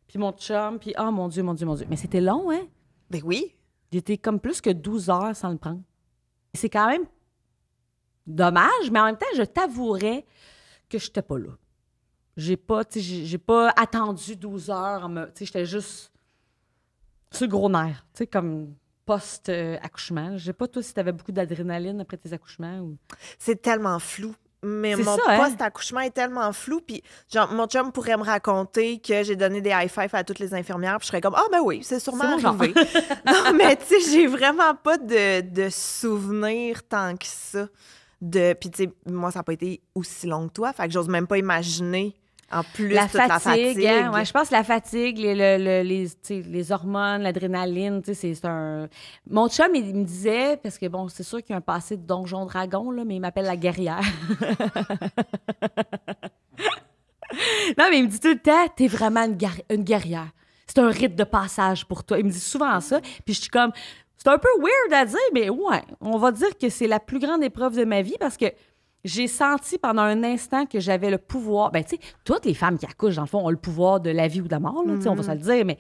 Puis mon chum, puis oh mon Dieu, mon Dieu, mon Dieu. Mais c'était long, hein? Ben oui. J'étais comme plus que 12 heures sans le prendre. C'est quand même dommage, mais en même temps, je t'avouerais que je n'étais pas là. J'ai pas attendu 12 heures. J'étais juste sur le gros nerf, comme post-accouchement. Je sais pas, toi, si tu avais beaucoup d'adrénaline après tes accouchements. Ou... C'est tellement flou. Mais c'est mon ça, hein? post-accouchement est tellement flou. Puis, genre, mon chum pourrait me raconter que j'ai donné des high-fives à toutes les infirmières. Puis, je serais comme, ben oui, c'est sûrement arrivé. Non, mais tu sais, j'ai vraiment pas de souvenirs tant que ça. Puis, tu sais, moi, ça n'a pas été aussi long que toi. Fait que j'ose même pas imaginer. En plus, la toute la fatigue. Hein? Ouais, je pense que la fatigue, les hormones, l'adrénaline, c'est un... Mon chum, il me disait, parce que bon, c'est sûr qu'il y a un passé de Donjon Dragon, là, mais il m'appelle la guerrière. Non, mais il me dit tout le temps, t'es vraiment une guerrière. C'est un rite de passage pour toi. Il me dit souvent ça. Puis je suis comme, c'est un peu weird à dire, mais ouais, on va dire que c'est la plus grande épreuve de ma vie parce que j'ai senti pendant un instant que j'avais le pouvoir. Ben, tu sais, toutes les femmes qui accouchent, dans le fond, ont le pouvoir de la vie ou de la mort, là, on va se le dire, mais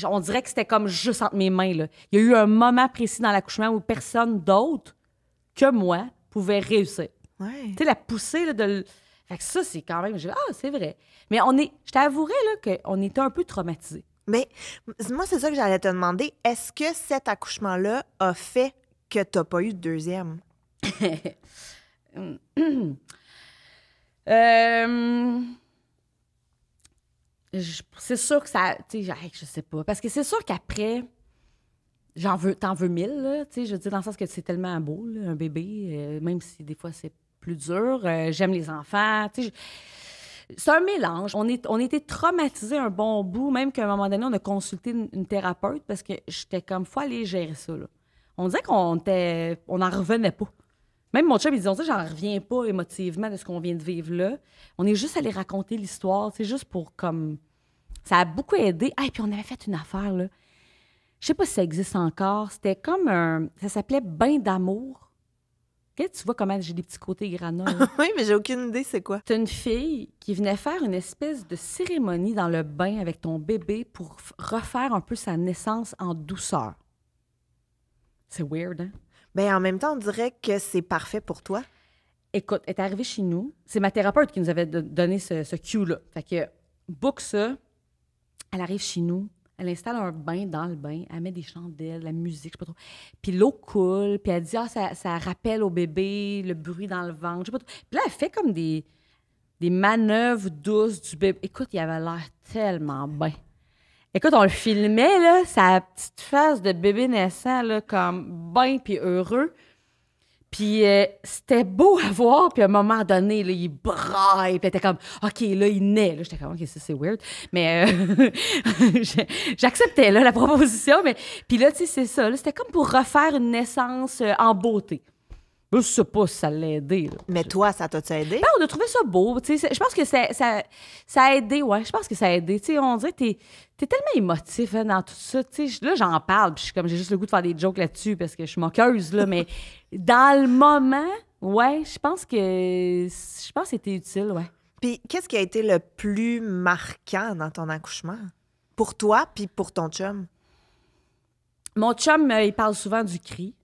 on dirait que c'était comme juste entre mes mains, là. Il y a eu un moment précis dans l'accouchement où personne d'autre que moi pouvait réussir. Ouais. Tu sais, la poussée, là, Fait que ça, c'est quand même... c'est vrai. Mais je t'avouerais, là, qu'on était un peu traumatisés. Mais moi, c'est ça que j'allais te demander. Est-ce que cet accouchement-là a fait que tu n'as pas eu de deuxième? C'est sûr que ça... Tu sais, je sais pas. Parce que c'est sûr qu'après, t'en veux mille, là. Tu sais, je veux dire, dans le sens que c'est tellement beau, là, un bébé, même si des fois c'est plus dur. J'aime les enfants. Tu sais, c'est un mélange. On était traumatisés un bon bout, même qu'à un moment donné, on a consulté une thérapeute parce que j'étais comme, faut aller gérer ça, là. On disait on n'en revenait pas. Même mon chum, il disait, on dirait, j'en reviens pas émotivement de ce qu'on vient de vivre là. On est juste allé raconter l'histoire, c'est juste pour comme... Ça a beaucoup aidé. Ah, et puis on avait fait une affaire, là. Je sais pas si ça existe encore. C'était comme un... Ça s'appelait Bain d'amour. Okay? Tu vois comment j'ai des petits côtés granats, là. Oui, mais j'ai aucune idée c'est quoi. C'est une fille qui venait faire une espèce de cérémonie dans le bain avec ton bébé pour refaire un peu sa naissance en douceur. C'est weird, hein? Ben en même temps, on dirait que c'est parfait pour toi. Écoute, elle est arrivée chez nous. C'est ma thérapeute qui nous avait donné ce cue-là. Fait que, book ça. Elle arrive chez nous. Elle installe un bain dans le bain. Elle met des chandelles, la musique, je sais pas trop. Puis l'eau coule. Puis elle dit, ça rappelle au bébé le bruit dans le ventre. Je sais pas trop. Puis là, elle fait comme des manœuvres douces du bébé. Écoute, il avait l'air tellement bien. Écoute, on le filmait, là, sa petite face de bébé naissant, là, comme bien puis heureux. Puis c'était beau à voir. Puis à un moment donné, là, il braille. Puis elle était comme, OK, là, il naît. Là, j'étais comme, OK, ça, c'est weird. Mais j'acceptais, là, la proposition. Mais puis là, tu sais, c'est ça. Là, c'était comme pour refaire une naissance en beauté. Je sais pas si ça l'a aidé. Là. Mais toi, ça t'a-tu aidé? Ben, on a trouvé ça beau. Je pense que ça a aidé, ouais. Je pense que ça a aidé. T'sais, on dirait que t'es tellement émotif hein, dans tout ça. T'sais, là, j'en parle, puis j'ai juste le goût de faire des jokes là-dessus parce que je suis moqueuse, là. Mais dans le moment, ouais, je pense que c'était utile, ouais. Puis qu'est-ce qui a été le plus marquant dans ton accouchement? Pour toi, puis pour ton chum? Mon chum, il parle souvent du cri.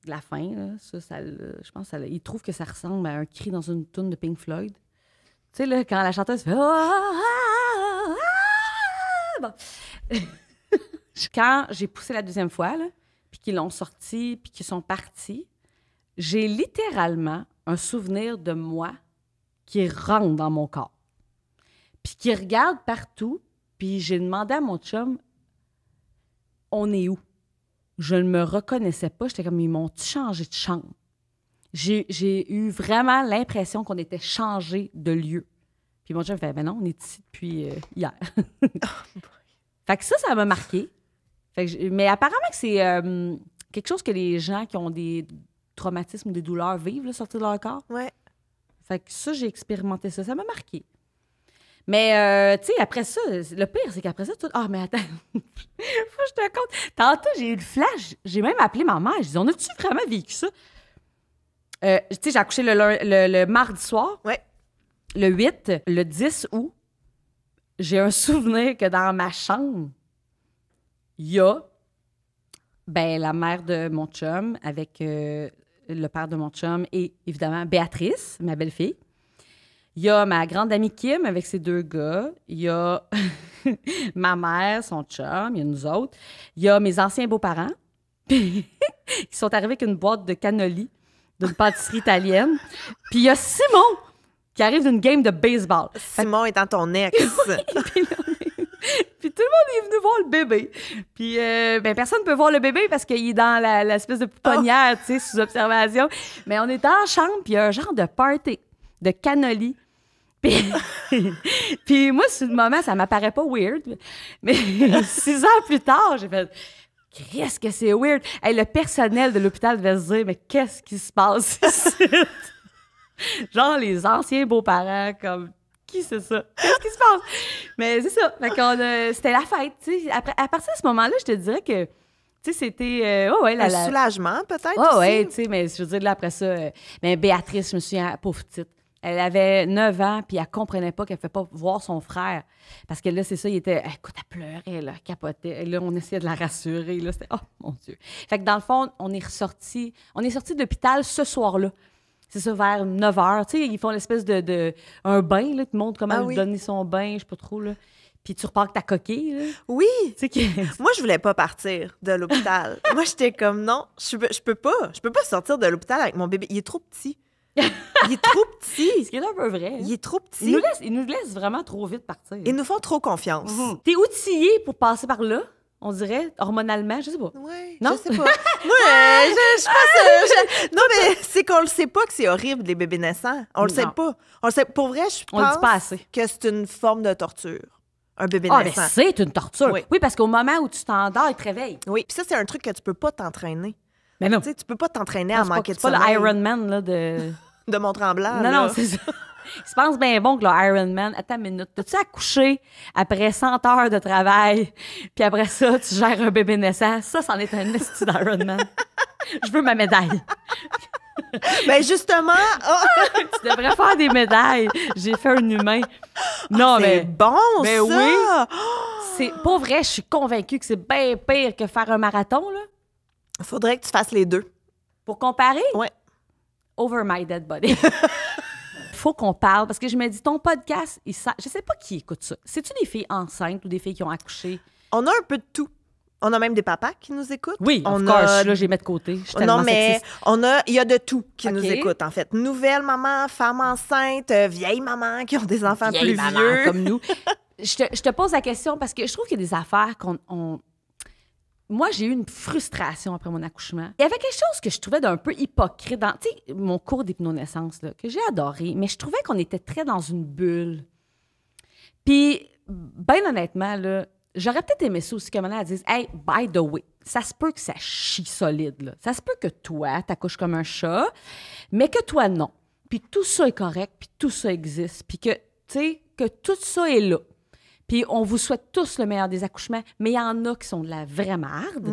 De la fin, là, je pense il trouve que ça ressemble à un cri dans une toune de Pink Floyd. Tu sais, là, quand la chanteuse fait... Bon. Quand j'ai poussé la deuxième fois, là, puis qu'ils l'ont sorti, puis qu'ils sont partis, j'ai littéralement un souvenir de moi qui rentre dans mon corps. Puis qui regarde partout, puis j'ai demandé à mon chum, on est où? Je ne me reconnaissais pas. J'étais comme, ils m'ont changé de chambre. J'ai eu vraiment l'impression qu'on était changé de lieu. Puis mon chum fait, ben non, on est ici depuis hier. Fait que ça m'a marqué. Mais apparemment que c'est quelque chose que les gens qui ont des traumatismes ou des douleurs vivent, là, sortir de leur corps. Ouais. Fait que ça, j'ai expérimenté ça. Ça m'a marqué. Mais, tu sais, après ça, le pire, c'est qu'après ça, tout... Ah, mais attends, faut que je te raconte. Tantôt, j'ai eu le flash. J'ai même appelé ma mère. Je dis, on a-tu vraiment vécu ça? Tu sais, j'ai accouché le mardi soir. Ouais. Le 8, le 10 août, j'ai un souvenir que dans ma chambre, il y a la mère de mon chum avec le père de mon chum et, évidemment, Béatrice, ma belle-fille. Il y a ma grande amie Kim avec ses deux gars. Il y a ma mère, son chum. Il y a nous autres. Il y a mes anciens beaux-parents qui sont arrivés avec une boîte de cannoli d'une pâtisserie italienne. Puis il y a Simon qui arrive d'une game de baseball. Simon étant ton ex. Puis tout le monde est venu voir le bébé. Puis personne ne peut voir le bébé parce qu'il est dans l'espèce de pouponnière, tu sais, sous observation. Mais on est en chambre, puis il y a un genre de party de cannoli. Puis moi, sur le moment, ça m'apparaît pas weird. Mais 6 ans plus tard, j'ai fait « Qu'est-ce que c'est weird? » Hey, le personnel de l'hôpital devait se dire « Mais qu'est-ce qui se passe ici? » Genre les anciens beaux-parents, comme « Qui c'est ça? Qu'est-ce qui se passe? » Mais c'est ça. Fait qu'on c'était la fête. T'sais. À partir de ce moment-là, je te dirais que c'était... un soulagement, peut-être, aussi. Ouais, tu sais, mais je veux dire, là, après ça... mais Béatrice, je me souviens, pauvre petite. Elle avait 9 ans, puis elle comprenait pas qu'elle ne fait pas voir son frère. Parce que là, c'est ça, il était... Écoute, elle pleurait, là, elle capotait. Et là, on essayait de la rassurer. Là, c'était... Oh, mon Dieu! Fait que dans le fond, on est sorti de l'hôpital ce soir-là. C'est ça, vers 9 h. Tu sais, ils font l'espèce de un bain, là, qui montre comment lui donner son bain, je sais pas trop, là. puis tu repars avec ta coquille, là. Oui! Tu sais que... Moi, je voulais pas partir de l'hôpital. Moi, j'étais comme, non, je peux pas. Je peux pas sortir de l'hôpital avec mon bébé. Il est trop petit. Il est trop petit. Ce qui est un peu vrai. Il est trop petit. Ils nous laissent vraiment trop vite partir. Ils nous font trop confiance. T'es outillé pour passer par là, on dirait, hormonalement, je sais pas. Ouais, Non? je sais pas. Moi, je pense... Non, mais c'est qu'on le sait pas que c'est horrible, les bébés naissants. On le sait Non. pas. On le sait... Pour vrai, je On le dit pense pas assez. que c'est une forme de torture, un bébé Ah, mais naissant. c'est une torture. Oui. Oui, parce qu'au moment où tu t'endors, il te réveille. Oui, puis ça, c'est un truc que tu peux pas t'entraîner. Mais non. Tu sais, tu peux pas t'entraîner Non, à c'est pas- manquer de c'est pas sommeil. le Iron Man, là, de... De Mont-Tremblant, Non, là. non, c'est ça. Ils se pensent bien bon que le Iron Man. Attends une minute. T'as-tu accouché après 100 heures de travail, puis après ça, tu gères un bébé naissant? Ça, c'en est un esti d'Iron Man. Je veux ma médaille. Ben justement, Tu devrais faire des médailles. J'ai fait un humain. Non, c'est mais bon, ben ça! oui. C'est pas vrai, je suis convaincue que c'est bien pire que faire un marathon, là. Faudrait que tu fasses les deux. Pour comparer, Ouais. over my dead body. Faut qu'on parle, parce que je me dis, ton podcast, je sais pas qui écoute ça. C'est-tu des filles enceintes ou des filles qui ont accouché? On a un peu de tout. On a même des papas qui nous écoutent. Oui, on of course, a... là, j'ai mis de côté. Je suis tellement Non, mais sexiste. il y a de tout qui OK. nous écoutent, en fait. Nouvelles mamans, femmes enceintes, vieilles mamans qui ont des enfants Vieille plus maman vieux. comme nous. Je te pose la question parce que je trouve qu'il y a des affaires qu'on... Moi, j'ai eu une frustration après mon accouchement. Il y avait quelque chose que je trouvais d'un peu hypocrite dans, tu sais, mon cours d'hypnonaissance, là, que j'ai adoré, mais je trouvais qu'on était très dans une bulle. Puis, bien honnêtement, là, j'aurais peut-être aimé ça aussi que maintenant elle dise « Hey, by the way, ça se peut que ça chie solide, là. Ça se peut que toi, t'accouches comme un chat, mais que toi, non. Puis tout ça est correct, puis tout ça existe, puis que, tu sais, que tout ça est là. Puis on vous souhaite tous le meilleur des accouchements, mais il y en a qui sont de la vraie marde,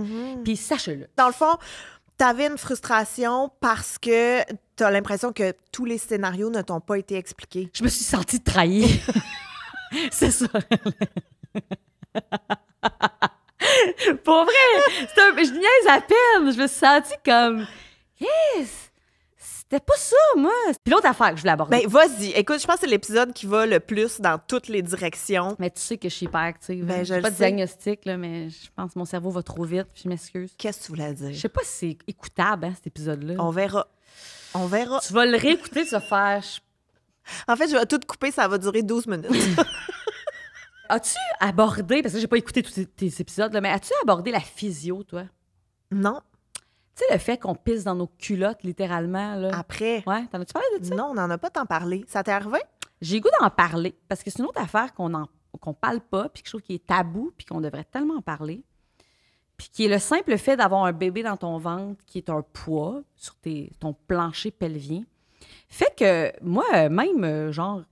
puis sachez-le. Dans le fond, t'avais une frustration parce que t'as l'impression que tous les scénarios ne t'ont pas été expliqués. Je me suis sentie trahie. C'est ça. Pour vrai, je niaise à peine. Je me suis sentie comme... Yes! C'était pas ça, moi. Puis l'autre affaire que je voulais aborder. Ben, vas-y. Écoute, je pense que c'est l'épisode qui va le plus dans toutes les directions. Mais tu sais que je suis hyper active. Ben, hein. je J'ai le pas de sais. diagnostic, là, mais je pense que mon cerveau va trop vite, puis je m'excuse. Qu'est-ce que tu voulais dire? Je sais pas si c'est écoutable, hein, cet épisode-là. On verra. On verra. Tu vas le réécouter, tu vas faire... En fait, je vais tout couper, ça va durer 12 minutes. As-tu abordé, parce que j'ai pas écouté tous tes épisodes, là, mais as-tu abordé la physio, toi? Non. Tu sais, le fait qu'on pisse dans nos culottes, littéralement, là. Après. Ouais, t'en as-tu parlé de ça? Non, on n'en a pas tant parlé. Ça t'est arrivé? J'ai le goût d'en parler, parce que c'est une autre affaire qu'on parle pas, puis que je trouve qui est tabou, puis qu'on devrait tellement en parler. Puis qui est le simple fait d'avoir un bébé dans ton ventre qui est un poids sur ton plancher pelvien. Fait que moi, même, genre,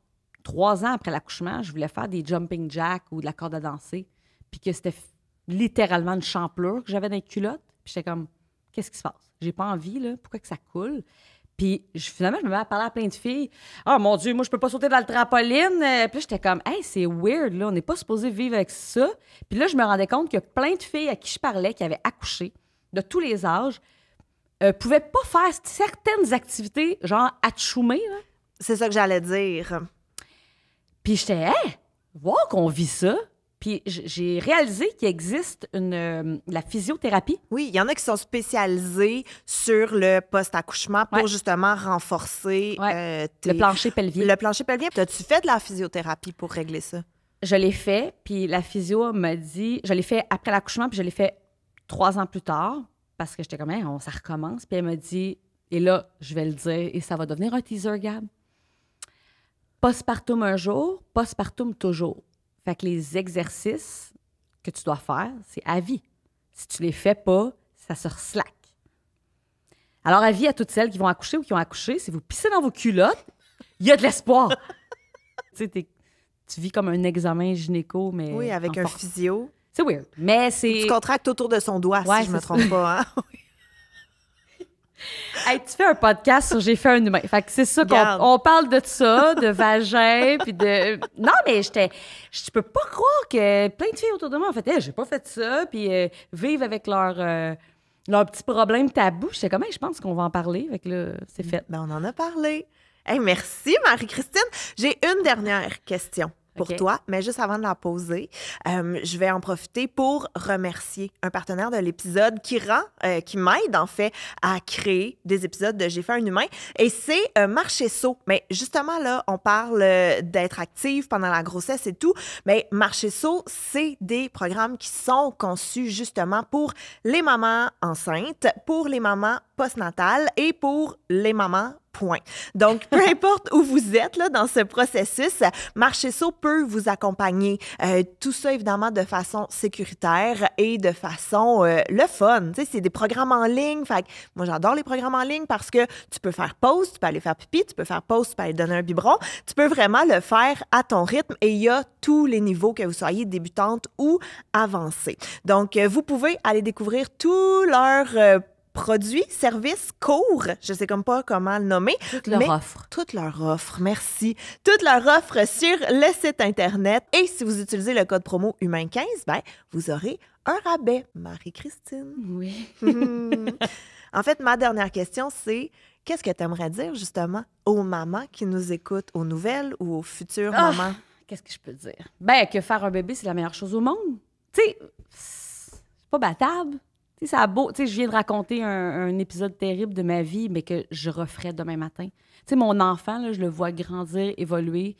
3 ans après l'accouchement, je voulais faire des jumping jacks ou de la corde à danser, puis que c'était littéralement une champlure que j'avais dans les culottes. Puis j'étais comme, qu'est-ce qui se passe? J'ai pas envie, là. Pourquoi que ça coule? Puis finalement, je me mets à parler à plein de filles. « Ah, mon Dieu, moi, je peux pas sauter dans le trampoline. » Puis là, j'étais comme, « Hey, c'est weird, là. On n'est pas supposé vivre avec ça. » Puis là, je me rendais compte que plein de filles à qui je parlais, qui avaient accouché, de tous les âges, pouvaient pas faire certaines activités, genre atchoumer, là. C'est ça que j'allais dire. Puis j'étais, hey, voir qu'on vit ça. Puis j'ai réalisé qu'il existe la physiothérapie. Oui, il y en a qui sont spécialisés sur le post-accouchement pour Ouais. justement renforcer Le plancher pelvien. le plancher pelvien. T'as-tu fait de la physiothérapie pour régler ça? Je l'ai fait, puis la physio m'a dit... Je l'ai fait après l'accouchement, puis je l'ai fait 3 ans plus tard, parce que j'étais comme, hey, ça recommence. Puis elle m'a dit, et là, je vais le dire, et ça va devenir un teaser, Gab. Postpartum un jour, postpartum toujours. Fait que les exercices que tu dois faire, c'est à vie. Si tu les fais pas, ça se slack. Alors, avis à toutes celles qui vont accoucher ou qui ont accouché, si vous pissez dans vos culottes, il y a de l'espoir. Tu sais, tu vis comme un examen gynéco, mais... Oui, avec en un force. physio. C'est weird, mais c'est... Tu contractes autour de son doigt, Ouais, si je me c'est trompe pas. Hein? Hey, tu fais un podcast sur J'ai fait un humain. Fait que c'est ça Regarde. on parle de ça, de vagin, puis de... Non, mais je peux pas croire que plein de filles autour de moi ont fait hey, j'ai pas fait ça, puis vivent avec leur petit problème tabou. J'étais comme, hey, je pense qu'on va en parler. Fait que là, c'est fait. Ben, on en a parlé. Hey, merci, Marie-Christine. J'ai une dernière question pour OK. toi, mais juste avant de la poser, je vais en profiter pour remercier un partenaire de l'épisode qui m'aide en fait à créer des épisodes de J'ai fait un humain, et c'est Marchesso. Mais justement là, on parle d'être active pendant la grossesse et tout, mais Marchesso, c'est des programmes qui sont conçus justement pour les mamans enceintes, pour les mamans postnatales et pour les mamans point. Donc, peu importe où vous êtes là, dans ce processus, Marchesso peut vous accompagner. Tout ça, évidemment, de façon sécuritaire et de façon le fun. Tu sais, c'est des programmes en ligne. Fait que moi, j'adore les programmes en ligne parce que tu peux faire pause, tu peux aller faire pipi, tu peux faire pause, tu peux aller donner un biberon. Tu peux vraiment le faire à ton rythme et il y a tous les niveaux, que vous soyez débutante ou avancée. Donc, vous pouvez aller découvrir tous leurs produits, services, cours, je sais comme pas comment le nommer. Toute leur offre. Toute leur offre, merci. Toute leur offre sur le site Internet. Et si vous utilisez le code promo Humain15, ben, vous aurez un rabais. Marie-Christine. Oui. En fait, ma dernière question, c'est qu'est-ce que tu aimerais dire justement aux mamans qui nous écoutent, aux nouvelles ou aux futures mamans? Qu'est-ce que je peux dire? Ben, que faire un bébé, c'est la meilleure chose au monde. Tu sais, c'est pas battable. Tu sais, ça a beau. Tu sais, je viens de raconter un épisode terrible de ma vie, mais que je referais demain matin. Tu sais, mon enfant, là, je le vois grandir, évoluer.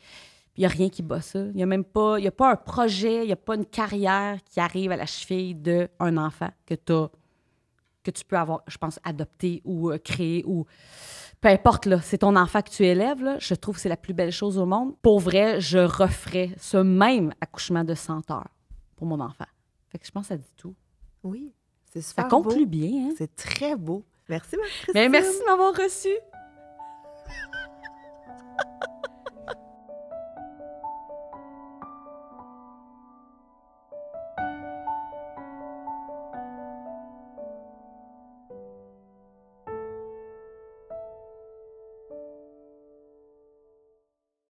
Il n'y a rien qui bat ça. Il n'y a même pas, il y a pas un projet, il n'y a pas une carrière qui arrive à la cheville d'un enfant que tu peux avoir, je pense, adopté ou créé ou peu importe, là, c'est ton enfant que tu élèves, là, je trouve que c'est la plus belle chose au monde. Pour vrai, je referais ce même accouchement de 100 heures pour mon enfant. Fait que je pense que ça dit tout. Oui, c'est super Ça conclut beau. bien, hein? C'est très beau. Merci, Marie-Christine. Mais merci de m'avoir reçu.